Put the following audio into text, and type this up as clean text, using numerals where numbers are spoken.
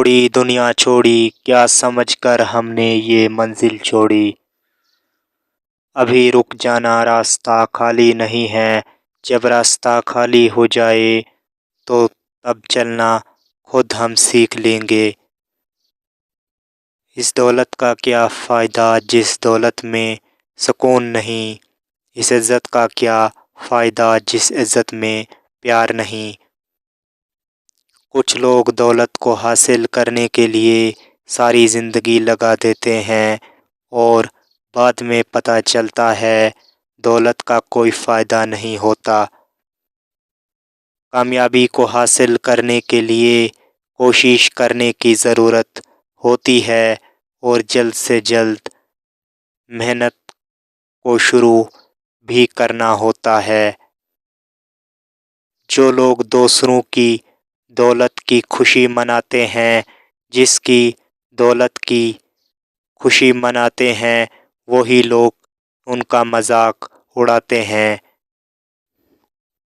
اڑی دنیا چھوڑی، کیا سمجھ کر ہم نے یہ منزل چھوڑی۔ ابھی رک جانا، راستہ خالی نہیں ہے، جب راستہ خالی ہو جائے تو تب چلنا خود ہم سیکھ لیں گے۔ اس دولت کا کیا فائدہ جس دولت میں سکون نہیں، اس عزت کا کیا فائدہ جس عزت میں پیار نہیں۔ کچھ لوگ دولت کو حاصل کرنے کے لیے ساری زندگی لگا دیتے ہیں اور بعد میں پتہ چلتا ہے دولت کا کوئی فائدہ نہیں ہوتا۔ کامیابی کو حاصل کرنے کے لیے کوشش کرنے کی ضرورت ہوتی ہے اور جلد سے جلد محنت کو شروع بھی کرنا ہوتا ہے۔ جو لوگ دوسروں کی دولت کی خوشی مناتے ہیں، جس کی دولت کی خوشی مناتے ہیں، وہی لوگ ان کا مذاق اڑاتے ہیں۔